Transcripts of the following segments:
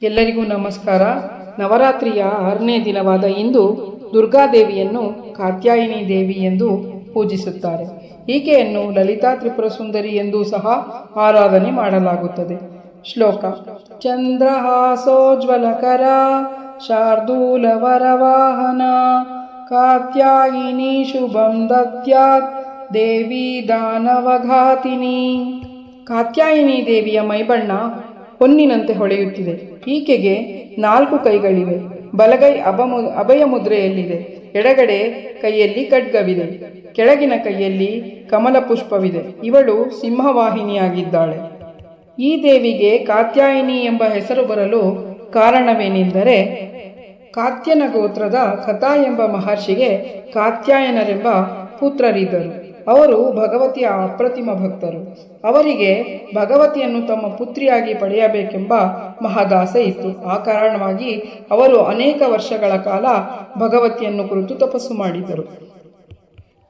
ಎಲ್ಲರಿಗೂ ನಮಸ್ಕಾರ. ನವರಾತ್ರಿಯ 6ನೇ ದಿನವಾದ ಇಂದು ದುರ್ಗಾದೇವಿಯನ್ನು ಕಾತ್ಯಾಯಿನಿ ದೇವಿ ಎಂದು ಪೂಜಿಸುತ್ತಾರೆ. ಈಕೆಯನ್ನು ಲಲಿತಾ ತ್ರಿಪುರ ಸುಂದರಿ ಎಂದು ಸಹ ಆರಾಧನೆ ಮಾಡಲಾಗುತ್ತದೆ. ಶ್ಲೋಕ: ಚಂದ್ರಹಾಸೋಜ್ವಲಕರ ಶಾರ್ದೂಲ ವರವಾಹನ ಕಾತ್ಯಾಯಿನಿ ಶುಭಂ ದದ್ಯಾತ್ ದೇವಿ ದಾನವಘಾತಿನಿ. ಕಾತ್ಯಾಯಿನಿ ದೇವಿಯ ಮೈಬಣ್ಣ ಹೊನ್ನಿನಂತೆ ಹೊಳೆಯುತ್ತಿದೆ. ಈಕೆಗೆ 4 ಕೈಗಳಿವೆ. ಬಲಗೈ ಅಭಯ ಮುದ್ರೆಯಲ್ಲಿದೆ. ಎಡಗಡೆ ಕೈಯಲ್ಲಿ ಖಡ್ಗವಿದೆ. ಕೆಳಗಿನ ಕೈಯಲ್ಲಿ ಕಮಲ ಪುಷ್ಪವಿದೆ. ಇವಳು ಸಿಂಹವಾಹಿನಿಯಾಗಿದ್ದಾಳೆ. ಈ ದೇವಿಗೆ ಕಾತ್ಯಾಯಿನಿ ಎಂಬ ಹೆಸರು ಬರಲು ಕಾರಣವೇನೆಂದರೆ, ಕಾತ್ಯನ ಗೋತ್ರದ ಕಥಾ ಎಂಬ ಮಹರ್ಷಿಗೆ ಕಾತ್ಯಾಯನರೆಂಬ ಪುತ್ರರಿದ್ದರು. ಅವರು ಭಗವತಿಯ ಅಪ್ರತಿಮ ಭಕ್ತರು. ಅವರಿಗೆ ಭಗವತಿಯನ್ನು ತಮ್ಮ ಪುತ್ರಿಯಾಗಿ ಪಡೆಯಬೇಕೆಂಬ ಮಹದಾಸೆ ಇತ್ತು. ಆ ಕಾರಣವಾಗಿ ಅವರು ಅನೇಕ ವರ್ಷಗಳ ಕಾಲ ಭಗವತಿಯನ್ನು ಕುರಿತು ತಪಸ್ಸು ಮಾಡಿದರು.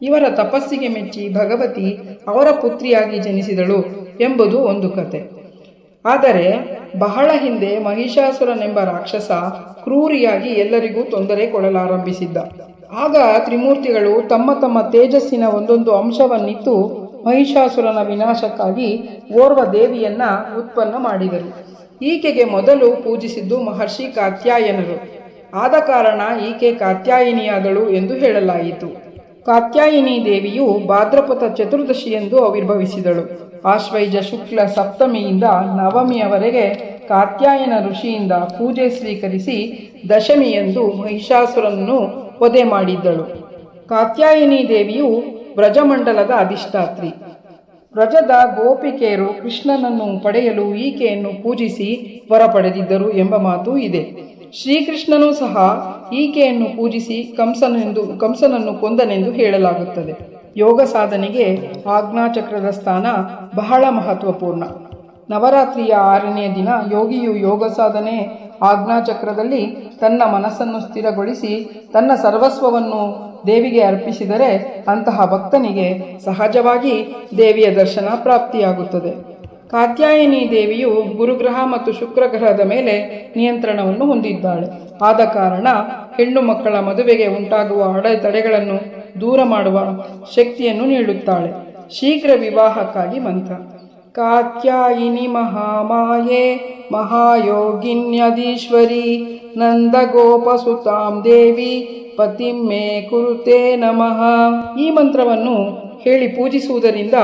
ಇವರ ತಪಸ್ಸಿಗೆ ಮೆಚ್ಚಿ ಭಗವತಿ ಅವರ ಪುತ್ರಿಯಾಗಿ ಜನಿಸಿದಳು ಎಂಬುದು ಒಂದು ಕತೆ. ಆದರೆ ಬಹಳ ಹಿಂದೆ ಮಹಿಷಾಸುರನೆಂಬ ರಾಕ್ಷಸ ಕ್ರೂರಿಯಾಗಿ ಎಲ್ಲರಿಗೂ ತೊಂದರೆ ಕೊಡಲಾರಂಭಿಸಿದ್ದ. ಆಗ ತ್ರಿಮೂರ್ತಿಗಳು ತಮ್ಮ ತಮ್ಮ ತೇಜಸ್ಸಿನ ಒಂದೊಂದು ಅಂಶವನ್ನಿತ್ತು ಮಹಿಷಾಸುರನ ವಿನಾಶಕ್ಕಾಗಿ ಓರ್ವ ದೇವಿಯನ್ನ ಉತ್ಪನ್ನ ಮಾಡಿದರು. ಈಕೆಗೆ ಮೊದಲು ಪೂಜಿಸಿದ್ದು ಮಹರ್ಷಿ ಕಾತ್ಯಾಯನರು. ಆದ ಕಾರಣ ಈಕೆ ಕಾತ್ಯಾಯಿನಿಯಾದಳು ಎಂದು ಹೇಳಲಾಯಿತು. ಕಾತ್ಯಾಯಿನಿ ದೇವಿಯು ಭಾದ್ರಪದ ಚತುರ್ದಶಿಯಂದು ಆವಿರ್ಭವಿಸಿದಳು. ಆಶ್ವಯುಜ ಶುಕ್ಲ ಸಪ್ತಮಿಯಿಂದ ನವಮಿಯವರೆಗೆ ಕಾತ್ಯಾಯನ ಋಷಿಯಿಂದ ಪೂಜೆ ಸ್ವೀಕರಿಸಿ ದಶಮಿಯಂದು ಮಹಿಷಾಸುರನನ್ನು ವಧೆ ಮಾಡಿದ್ದಳು. ಕಾತ್ಯಾಯಿನಿ ದೇವಿಯು ಬ್ರಜಮಂಡಲದ ಅಧಿಷ್ಠಾತ್ರಿ. ಬ್ರಜದ ಗೋಪಿಕೆಯರು ಕೃಷ್ಣನನ್ನು ಪಡೆಯಲು ಈಕೆಯನ್ನು ಪೂಜಿಸಿ ವರ ಪಡೆದಿದ್ದರು ಎಂಬ ಮಾತು ಇದೆ. ಶ್ರೀಕೃಷ್ಣನೂ ಸಹ ಈಕೆಯನ್ನು ಪೂಜಿಸಿ ಕಂಸನನ್ನು ಕೊಂದನೆಂದು ಹೇಳಲಾಗುತ್ತದೆ. ಯೋಗ ಸಾಧನೆಗೆ ಆಜ್ಞಾಚಕ್ರದ ಸ್ಥಾನ ಬಹಳ ಮಹತ್ವಪೂರ್ಣ. ನವರಾತ್ರಿಯ 6ನೇ ದಿನ ಯೋಗಿಯು ಯೋಗ ಸಾಧನೆ ಆಜ್ಞಾಚಕ್ರದಲ್ಲಿ ತನ್ನ ಮನಸ್ಸನ್ನು ಸ್ಥಿರಗೊಳಿಸಿ ತನ್ನ ಸರ್ವಸ್ವವನ್ನು ದೇವಿಗೆ ಅರ್ಪಿಸಿದರೆ ಅಂತಹ ಭಕ್ತನಿಗೆ ಸಹಜವಾಗಿ ದೇವಿಯ ದರ್ಶನ ಪ್ರಾಪ್ತಿಯಾಗುತ್ತದೆ. ಕಾತ್ಯಾಯಿನಿ ದೇವಿಯು ಗುರುಗ್ರಹ ಮತ್ತು ಶುಕ್ರಗ್ರಹದ ಮೇಲೆ ನಿಯಂತ್ರಣವನ್ನು ಹೊಂದಿದ್ದಾಳೆ. ಆದ ಕಾರಣ ಹೆಣ್ಣು ಮಕ್ಕಳ ಮದುವೆಗೆ ಉಂಟಾಗುವ ಅಡೆತಡೆಗಳನ್ನು ದೂರ ಮಾಡುವ ಶಕ್ತಿಯನ್ನು ನೀಡುತ್ತಾಳೆ. ಶೀಘ್ರ ವಿವಾಹಕ್ಕಾಗಿ ಮಂತ್ರ: ಕಾತ್ಯಾಯಿನಿ ಮಹಾಮಾಯೆ ಮಹಾಯೋಗಿನ್ಯದೀಶ್ವರಿ ನಂದಗೋಪಸುತಾಂ ದೇವಿ ಪತಿಂ ಮೇ ಕುರುತೆ ನಮಃ. ಈ ಮಂತ್ರವನ್ನು ಹೇಳಿ ಪೂಜಿಸುವುದರಿಂದ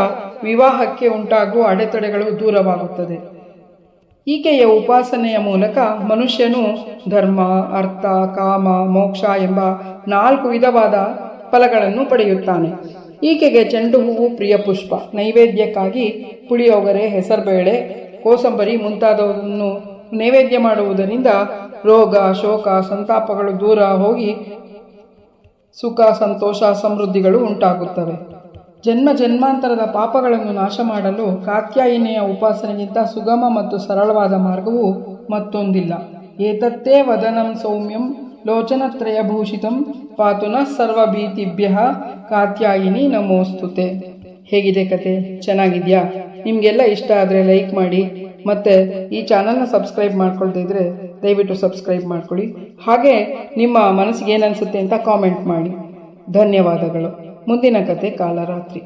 ವಿವಾಹಕ್ಕೆ ಉಂಟಾಗುವ ಅಡೆತಡೆಗಳು ದೂರವಾಗುತ್ತದೆ. ಈಕೆಯ ಉಪಾಸನೆಯ ಮೂಲಕ ಮನುಷ್ಯನು ಧರ್ಮ, ಅರ್ಥ, ಕಾಮ, ಮೋಕ್ಷ ಎಂಬ 4 ವಿಧವಾದ ಫಲಗಳನ್ನು ಪಡೆಯುತ್ತಾನೆ. ಈಕೆಗೆ ಚೆಂಡು ಹೂವು ಪ್ರಿಯ ಪುಷ್ಪ. ನೈವೇದ್ಯಕ್ಕಾಗಿ ಪುಳಿಯೋಗರೆ, ಹೆಸರುಬೇಳೆ, ಕೋಸಂಬರಿ ಮುಂತಾದವನ್ನು ನೈವೇದ್ಯ ಮಾಡುವುದರಿಂದ ರೋಗ, ಶೋಕ, ಸಂತಾಪಗಳು ದೂರ ಹೋಗಿ ಸುಖ, ಸಂತೋಷ, ಸಮೃದ್ಧಿಗಳು ಉಂಟಾಗುತ್ತವೆ. ಜನ್ಮ ಜನ್ಮಾಂತರದ ಪಾಪಗಳನ್ನು ನಾಶ ಮಾಡಲು ಕಾತ್ಯಾಯಿನಿಯ ಉಪಾಸನೆಗಿಂತ ಸುಗಮ ಮತ್ತು ಸರಳವಾದ ಮಾರ್ಗವು ಮತ್ತೊಂದಿಲ್ಲ. ಏತತ್ತೇ ವದನಂ ಸೌಮ್ಯಂ ಲೋಚನತ್ರಯಭೂಷಿತಂ ಪಾತುನಃ ಸರ್ವಭೀತಿಭ್ಯಃ ಕಾತ್ಯಾಯಿನಿ ನಮೋಸ್ತುತೆ. ಹೇಗಿದೆ ಕತೆ? ಚೆನ್ನಾಗಿದೆಯಾ? ನಿಮಗೆಲ್ಲ ಇಷ್ಟ ಆದರೆ ಲೈಕ್ ಮಾಡಿ. ಮತ್ತು ಈ ಚಾನಲ್ನ ಸಬ್ಸ್ಕ್ರೈಬ್ ಮಾಡ್ಕೊಳ್ತಾ ಇದ್ದರೆ ದಯವಿಟ್ಟು ಸಬ್ಸ್ಕ್ರೈಬ್ ಮಾಡ್ಕೊಳ್ಳಿ. ಹಾಗೆ ನಿಮ್ಮ ಮನಸ್ಸಿಗೆ ಏನನ್ಸುತ್ತೆ ಅಂತ ಕಾಮೆಂಟ್ ಮಾಡಿ. ಧನ್ಯವಾದಗಳು. ಮುಂದಿನ ಕತೆ ಕಾಲರಾತ್ರಿ.